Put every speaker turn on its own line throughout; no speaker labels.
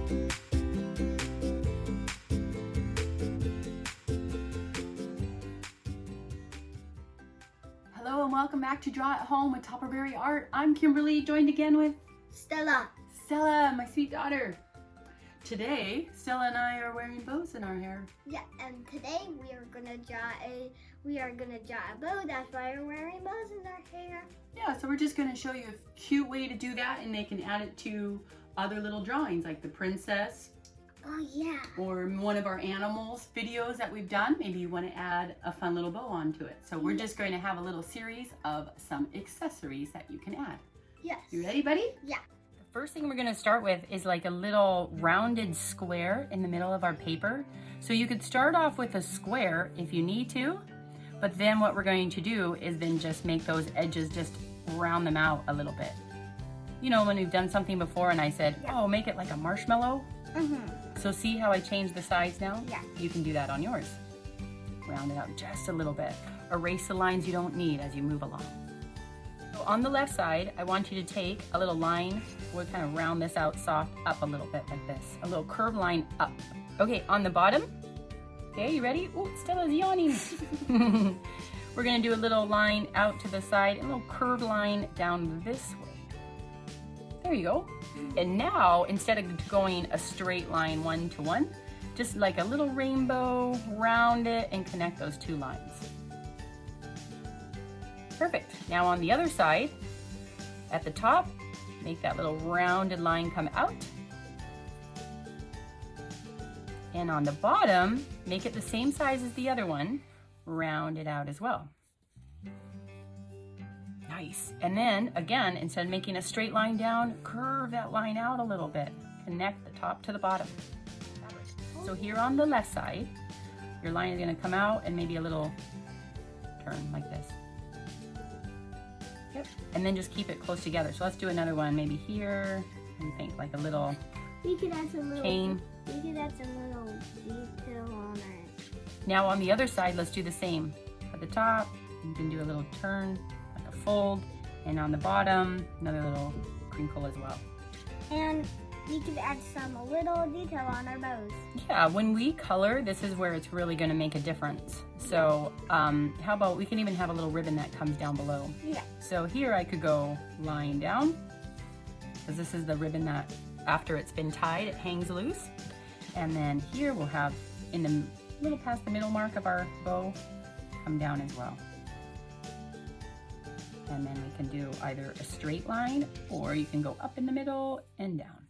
Hello and welcome back to Draw at Home with Tupperberry Art. I'm Kimberly, joined again with
Stella,
my sweet daughter. Today, Stella and I are wearing bows in our hair.
Yeah, and today we are gonna draw a bow. That's why we're wearing bows in our hair.
Yeah, so we're just gonna show you a cute way to do that, and they can add it to other little drawings like the princess.
Oh yeah.
Or one of our animals videos that we've done. Maybe you want to add a fun little bow onto it. So we're just going to have a little series of some accessories that you can add.
Yes.
You ready, buddy?
Yeah.
The first thing we're going to start with is like a little rounded square in the middle of our paper. So you could start off with a square if you need to, but then what we're going to do is then just make those edges, just round them out a little bit. You know, when we've done something before and I said, oh, make it like a marshmallow. So see how I changed the sides now?
Yeah.
You can do that on yours. Round it out just a little bit. Erase the lines you don't need as you move along. So on the left side, I want you to take a little line. We'll kind of round this out soft up a little bit like this. A little curved line up. Okay, on the bottom. Okay, you ready? Oh, Stella's yawning. We're gonna do a little line out to the side, a little curved line down this way. There you go. And now, instead of going a straight line 1 to 1, just like a little rainbow, round it and connect those two lines. Perfect. Now on the other side, at the top, make that little rounded line come out. And on the bottom, make it the same size as the other one, round it out as well. Nice. And then again, instead of making a straight line down, curve that line out a little bit. Connect the top to the bottom. So here on the left side, your line is going to come out and maybe a little turn like this. Yep. And then just keep it close together. So let's do another one, maybe here. What do you think? Like a little
We could add some little
cane.
We could add some little detail on it.
Now on the other side, let's do the same. At the top, you can do a little turn, like a fold, and on the bottom, another little crinkle as well.
And we could add some little detail on our bows.
Yeah, when we color, this is where it's really going to make a difference. So how about we can even have a little ribbon that comes down below.
Yeah.
So here I could go line down, because this is the ribbon that after it's been tied, it hangs loose. And then here we'll have in the little past the middle mark of our bow, come down as well. And then we can do either a straight line, or you can go up in the middle and down.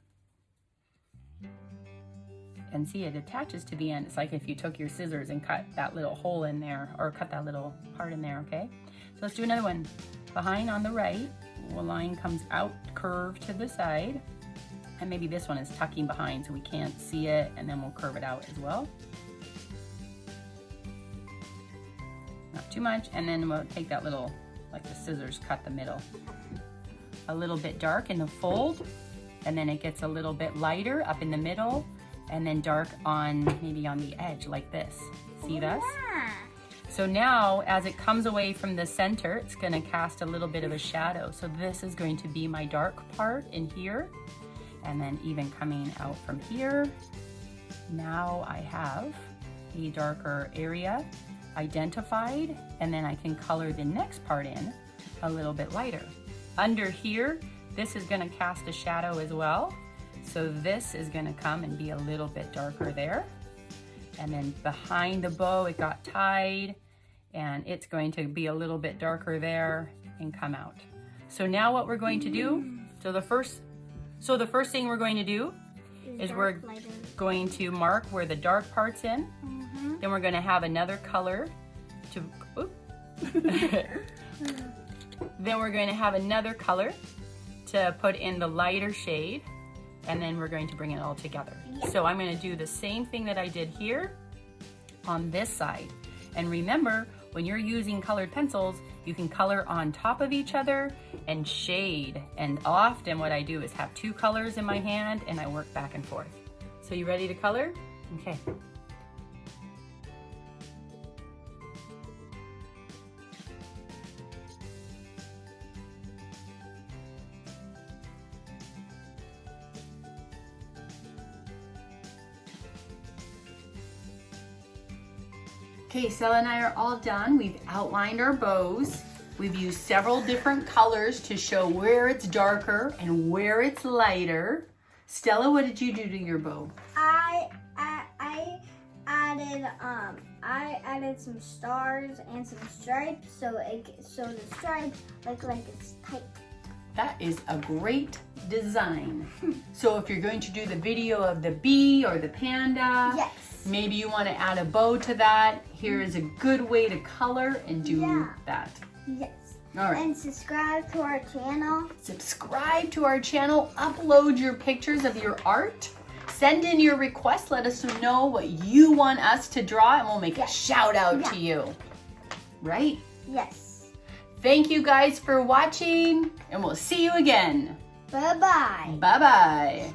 And see, it attaches to the end. It's like if you took your scissors and cut that little hole in there, or cut that little part in there, okay? So let's do another one. Behind on the right, the line comes out, curved to the side. And maybe this one is tucking behind so we can't see it, and then we'll curve it out as well. Not too much, and then we'll take that little, like the scissors, cut the middle. A little bit dark in the fold, and then it gets a little bit lighter up in the middle, and then dark on, maybe on the edge like this. See this?
Yeah.
So now, as it comes away from the center, it's gonna cast a little bit of a shadow. So this is going to be my dark part in here, and then even coming out from here. Now I have a darker area identified, and then I can color the next part in a little bit lighter. Under here, this is gonna cast a shadow as well. So this is gonna come and be a little bit darker there. And then behind the bow, it got tied, and it's going to be a little bit darker there and come out. So now what we're going to do, so the first thing we're going to do is we're going to mark where the dark part's in. Then we're gonna have another color to, then we're going to have another color to put in the lighter shade, and then we're going to bring it all together.
Yeah.
So I'm going to do the same thing that I did here on this side. And remember, when you're using colored pencils, you can color on top of each other and shade. And often what I do is have two colors in my hand and I work back and forth. So you ready to color? Okay. Okay, Stella and I are all done. We've outlined our bows. We've used several different colors to show where it's darker and where it's lighter. Stella, what did you do to your bow?
I added some stars and some stripes so the stripes look like it's tight.
That is a great design. So if you're going to do the video of the bee or the panda,
Yes.
maybe you want to add a bow to that. Here is a good way to color and do that.
Yes.
All right.
And subscribe to our channel.
Subscribe to our channel. Upload your pictures of your art. Send in your requests. Let us know what you want us to draw, and we'll make a shout out to you. Right?
Yes.
Thank you guys for watching, and we'll see you again.
Bye-bye.
Bye-bye.